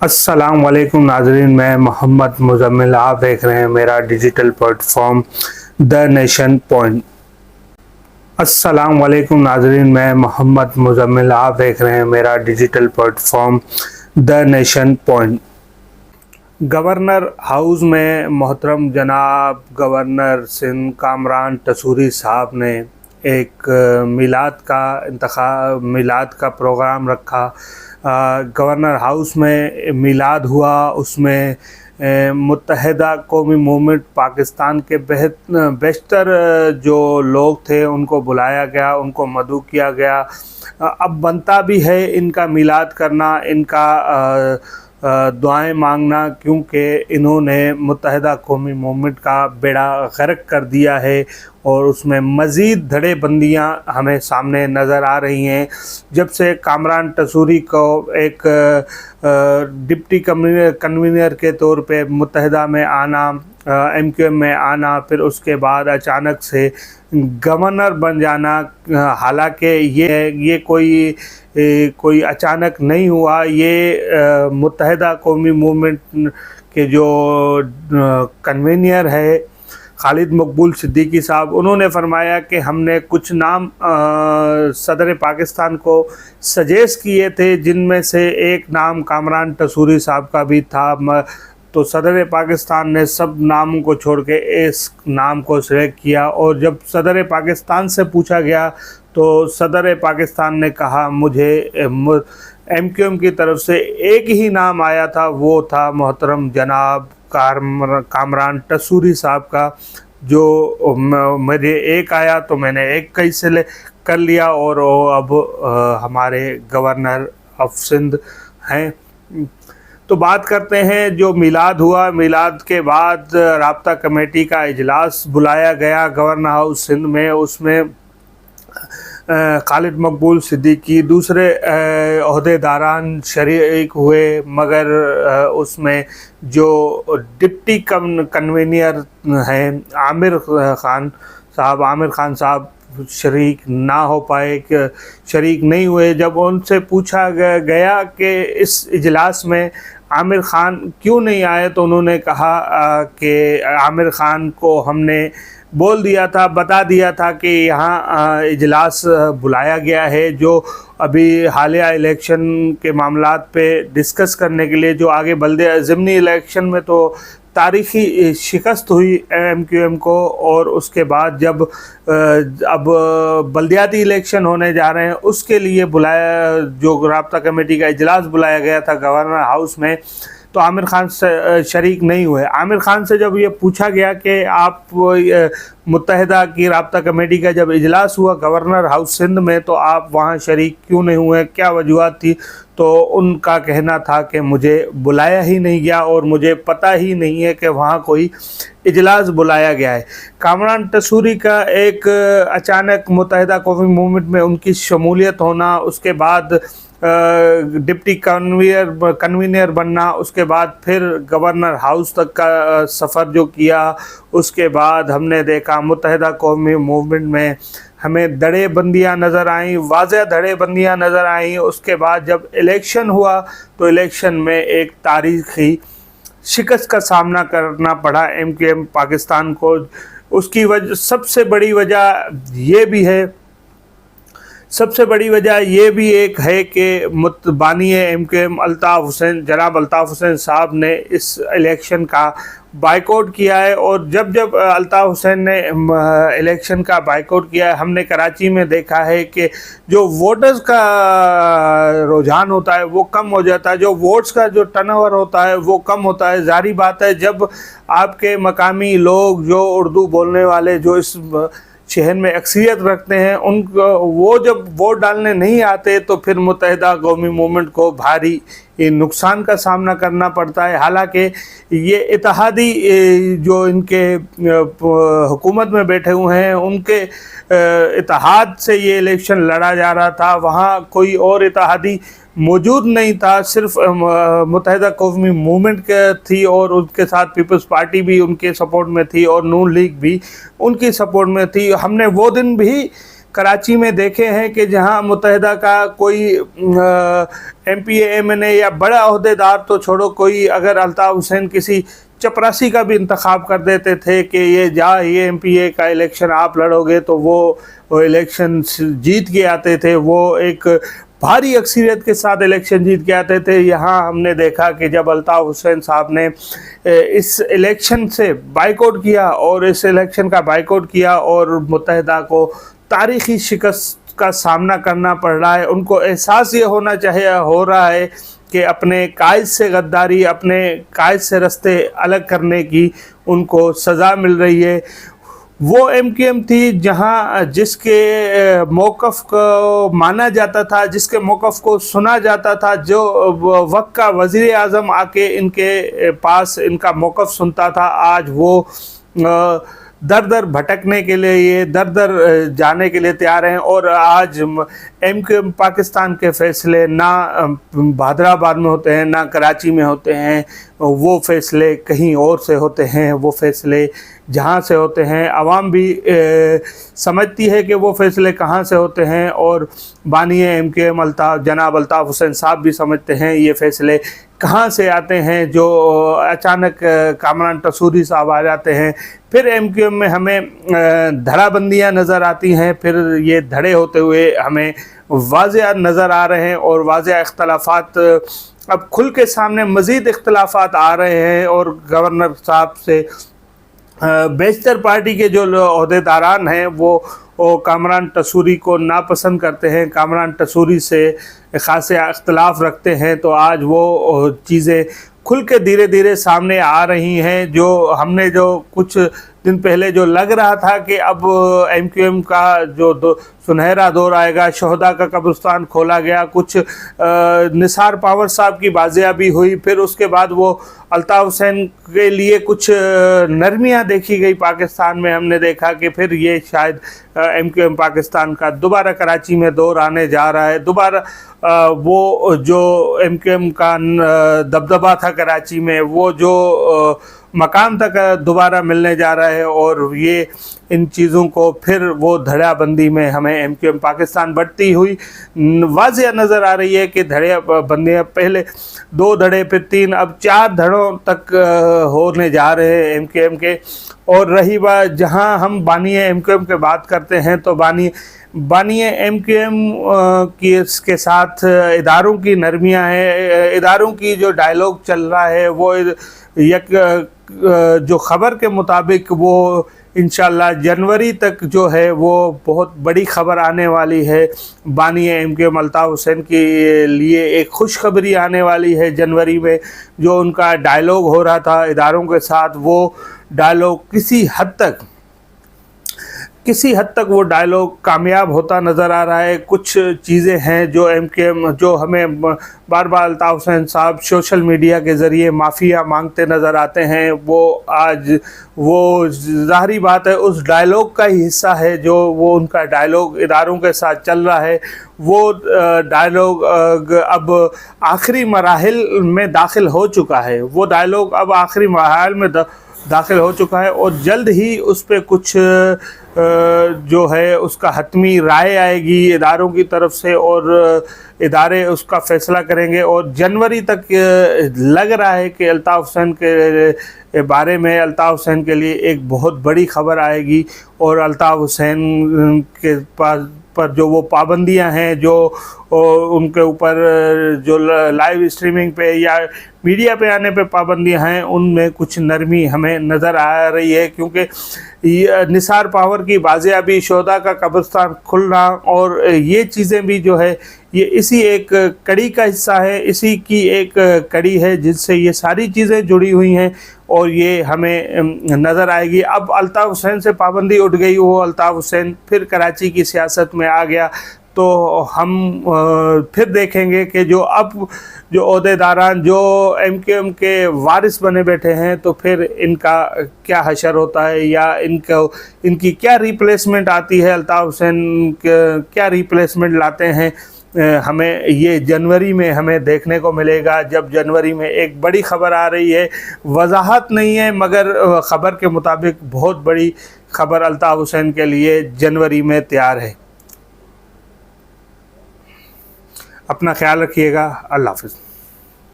السلام علیکم ناظرین، میں محمد مزمل، آپ دیکھ رہے ہیں میرا digital plate form the nation point. السلام علیکم ناظرین، میں محمد مزمل، آپ دیکھ رہے ہیں میرا digital plate form the nation point. Governor house میں محترم جناب گورنر سندھ کامران ٹسوری صاحب نے ایک میلاد کا پروگرام رکھا۔ گورنر ہاؤس میں میلاد ہوا، اس میں متحدہ قومی موومنٹ پاکستان کے بیشتر جو لوگ تھے ان کو بلایا گیا، ان کو مدعو کیا گیا۔ اب بنتا بھی ہے ان کا میلاد کرنا، ان کا دعائیں مانگنا، کیونکہ انہوں نے متحدہ قومی موومنٹ کا بیڑا غرق کر دیا ہے اور اس میں مزید دھڑے بندیاں ہمیں سامنے نظر آ رہی ہیں۔ جب سے کامران ٹسوری کو ایک ڈپٹی کنوینر کے طور پہ متحدہ میں آنا، ایم کیو ایم میں آنا، پھر اس کے بعد اچانک سے گورنر بن جانا، حالانکہ یہ کوئی اچانک نہیں ہوا، یہ متحدہ قومی موومنٹ کے جو کنوینر ہے خالد مقبول صدیقی صاحب، انہوں نے فرمایا کہ ہم نے کچھ نام صدر پاکستان کو سجیسٹ کیے تھے، جن میں سے ایک نام کامران ٹسوری صاحب کا بھی تھا، تو صدر پاکستان نے سب ناموں کو چھوڑ کے اس نام کو سلیکٹ کیا۔ اور جب صدر پاکستان سے پوچھا گیا تو صدر پاکستان نے کہا مجھے ایم کیو ایم کی طرف سے ایک ہی نام آیا تھا، وہ تھا محترم جناب کامران ٹسوری صاحب کا، جو مجھے ایک آیا تو میں نے ایک کا ہی سلیکٹ کر لیا، اور وہ اب ہمارے گورنر آف سندھ ہیں۔ تو بات کرتے ہیں جو میلاد ہوا، میلاد کے بعد رابطہ کمیٹی کا اجلاس بلایا گیا گورنر ہاؤس سندھ میں، اس میں خالد مقبول صدیقی دوسرے عہدیداران شریک ہوئے، مگر اس میں جو ڈپٹی کنوینر ہیں عامر خان صاحب شریک نہ ہو پائے، شریک نہیں ہوئے۔ جب ان سے پوچھا گیا کہ اس اجلاس میں عامر خان کیوں نہیں آئے، تو انہوں نے کہا کہ عامر خان کو ہم نے بول دیا تھا، بتا دیا تھا کہ یہاں اجلاس بلایا گیا ہے جو ابھی حالیہ الیکشن کے معاملات پہ ڈسکس کرنے کے لیے، جو آگے ضمنی الیکشن میں تو تاریخی شکست ہوئی ایم کیو ایم کو، اور اس کے بعد جب اب بلدیاتی الیکشن ہونے جا رہے ہیں، اس کے لیے جو رابطہ کمیٹی کا اجلاس بلایا گیا تھا گورنر ہاؤس میں، تو عامر خان شریک نہیں ہوئے۔ عامر خان سے جب یہ پوچھا گیا کہ آپ متحدہ کی رابطہ کمیٹی کا جب اجلاس ہوا گورنر ہاؤس سندھ میں تو آپ وہاں شریک کیوں نہیں ہوئے، کیا وجوہات تھی، تو ان کا کہنا تھا کہ مجھے بلایا ہی نہیں گیا اور مجھے پتہ ہی نہیں ہے کہ وہاں کوئی اجلاس بلایا گیا ہے۔ کامران ٹسوری کا ایک اچانک متحدہ قومی موومنٹ میں ان کی شمولیت ہونا، اس کے بعد ڈپٹی کنوینر بننا، اس کے بعد پھر گورنر ہاؤس تک کا سفر جو کیا، اس کے بعد ہم نے دیکھا متحدہ قومی موومنٹ میں ہمیں دھڑے بندیاں نظر آئیں، واضح دھڑے بندیاں نظر آئیں۔ اس کے بعد جب الیکشن ہوا تو الیکشن میں ایک تاریخی شکست کا سامنا کرنا پڑا ایم کیو ایم پاکستان کو۔ اس کی سب سے بڑی وجہ یہ بھی ایک ہے کہ بانی ایم کیو ایم جناب الطاف حسین صاحب نے اس الیکشن کا بائیکاٹ کیا ہے، اور جب الطاف حسین نے الیکشن کا بائیکاٹ کیا ہے، ہم نے کراچی میں دیکھا ہے کہ جو ووٹرز کا رجحان ہوتا ہے وہ کم ہو جاتا ہے، جو ووٹس کا جو ٹرن اوور ہوتا ہے وہ کم ہوتا ہے۔ ظاہری بات ہے جب آپ کے مقامی لوگ جو اردو بولنے والے جو اس شہر میں اکثریت رکھتے ہیں، وہ جب ووٹ ڈالنے نہیں آتے تو پھر متحدہ قومی موومنٹ کو بھاری نقصان کا سامنا کرنا پڑتا ہے۔ حالانکہ یہ اتحادی جو ان کے حکومت میں بیٹھے ہوئے ہیں، ان کے اتحاد سے یہ الیکشن لڑا جا رہا تھا، وہاں کوئی اور اتحادی موجود نہیں تھا، صرف متحدہ قومی موومنٹ تھی، اور ان کے ساتھ پیپلز پارٹی بھی ان کے سپورٹ میں تھی اور نون لیگ بھی ان کی سپورٹ میں تھی۔ ہم نے وہ دن بھی कराची में देखे हैं कि जहां मुत्तहिदा का कोई MPA MNA या बड़ा ओहदेदार तो छोड़ो, कोई अगर अल्ताफ़ हुसैन किसी चपरासी का भी इंतखाब कर देते थे कि ये MPA का इलेक्शन आप लड़ोगे, तो वो इलेक्शन जीत के आते थे, वो एक भारी अक्सरियत के साथ इलेक्शन जीत के आते थे। यहाँ हमने देखा कि जब अल्ताफ़ हुसैन साहब ने इस इलेक्शन से बाइकआउट किया और इस इलेक्शन का बाइकआउट किया और मुत्तहिदा को तारीख़ी शिकस्त का सामना करना पड़ रहा है, उनको एहसास ये हो रहा है कि अपने कायद से गद्दारी, अपने कायद से रास्ते अलग करने की उनको सज़ा मिल रही है। वो MQM थी जहां जिसके मौक़िफ़ को माना जाता था, जिसके मौक़िफ़ को सुना जाता था, जो वक्त का वज़ीर आज़म आके इनके पास इनका मौक़िफ़ सुनता था, आज वो दर दर भटकने के लिए, ये दर दर जाने के लिए तैयार हैं। और आज MQM पाकिस्तान के फ़ैसले ना हैदराबाद में होते हैं, ना कराची में होते हैं, वो फ़ैसले कहीं और से होते हैं। वो फ़ैसले जहाँ से होते हैं आवाम भी समझती है कि वो फ़ैसले कहाँ से होते हैं, और बानी MQM जनाब अल्ताफ़ हुसैन साहब भी समझते हैं ये फ़ैसले कहाँ से आते हैं। जो अचानक कामरान टसूरी साहब आ जाते हैं, फिर MQM में हमें धड़ाबंदियाँ नज़र आती हैं, फिर ये धड़े होते हुए हमें वाज़ेह नज़र आ रहे हैं, और वाज़ेह इख्तलाफात अब खुल के सामने मज़ीद इख्तलाफात आ रहे हैं। और गवर्नर साहब से बेशतर पार्टी के जो ओहदेदारान हैं वो कामरान टसूरी को नापसंद करते हैं, कामरान टसूरी से ख़ासे इख्तलाफ रखते हैं। तो आज वो चीज़ें खुल के धीरे धीरे सामने आ रही हैं। जो हमने जो कुछ दिन पहले जो लग रहा था कि अब MQM का जो सुनहरा दौर आएगा, शहदा का कब्रिस्तान खोला गया, कुछ निसार पावर साहब की बाजियाबी हुई, फिर उसके बाद वो अल्ताफ़ हुसैन के लिए कुछ नरमियाँ देखी गई पाकिस्तान में। हमने देखा कि फिर ये शायद MQM पाकिस्तान का दोबारा कराची में दौर आने जा रहा है। दोबारा वो जो MQM का दबदबा था कराची में, वो जो मकाम तक दोबारा मिलने जा रहा है। और ये इन चीज़ों को फिर वो धड़ाबंदी में हमें MQM पाकिस्तान बढ़ती हुई वाज़ेह नज़र आ रही है कि धड़ाबंदियाँ पहले 2 धड़े, फिर 3, अब 4 धड़ों तक होने जा रहे हैं MQM के। और रही बात जहां हम बानी MQM की बात करते हैं, तो बानी MQM की इसके साथ इदारों की नरमियां हैं, इदारों की जो डायलॉग चल रहा है, वो जो ख़बर के मुताबिक वो इंशाल्लाह जनवरी तक जो है वो बहुत बड़ी ख़बर आने वाली है। बानी MQM अल्ताफ़ हुसैन के लिए एक खुशखबरी आने वाली है जनवरी में। जो उनका डायलॉग हो रहा था इदारों के साथ, वो डायलॉग किसी हद तक वो डायलॉग कामयाब होता नज़र आ रहा है। कुछ चीज़ें हैं जो MQM जो हमें बार बार अल्ताफ़ हुसैन साहब सोशल मीडिया के ज़रिए माफ़िया मांगते नज़र आते हैं, वो आज वो ज़ाहरी बात है उस डायलॉग का ही हिस्सा है। जो वो उनका डायलॉग इदारों के साथ चल रहा है, वो डायलॉग अब आखिरी मराहिल में दाखिल हो चुका है। वो डायलॉग अब आखिरी मराहिल में दाखिल हो चुका है, और जल्द ही उस पर कुछ जो है उसका हतमी राय आएगी इदारों की तरफ से, और इदारे उसका फ़ैसला करेंगे। और जनवरी तक लग रहा है कि अल्ताफ़ हुसैन के बारे में, अल्ताफ़ हुसैन के लिए एक बहुत बड़ी ख़बर आएगी। और अल्ताफ़ हुसैन के पास पर जो वो पाबंदियां हैं, जो उनके ऊपर जो लाइव स्ट्रीमिंग पे या मीडिया पे आने पे पाबंदियां हैं, उनमें कुछ नरमी हमें नज़र आ रही है। क्योंकि निसार पावर की बाजियाबी, शोधा का कब्रिस्तान खुलना, और ये चीज़ें भी जो है ये इसी एक कड़ी का हिस्सा है, इसी की एक कड़ी है जिससे ये सारी चीज़ें जुड़ी हुई हैं, और ये हमें नज़र आएगी। अब अल्ताफ़ हुसैन से पाबंदी उठ गई, वो अल्ताफ़ हुसैन फिर कराची की सियासत में आ गया, तो हम फिर देखेंगे कि जो ओहदेदारान जो MQM के वारिस बने बैठे हैं, तो फिर इनका क्या हशर होता है, या इनकी क्या रिप्लेसमेंट आती है, अल्ताफ़ हुसैन क्या रिप्लेसमेंट लाते हैं। हमें ये जनवरी में हमें देखने को मिलेगा, जब जनवरी में एक बड़ी ख़बर आ रही है। वजाहत नहीं है, मगर ख़बर के मुताबिक बहुत बड़ी ख़बर अल्ताफ़ हुसैन के लिए जनवरी में तैयार है। اپنا خیال رکھیے گا. اللہ حافظ.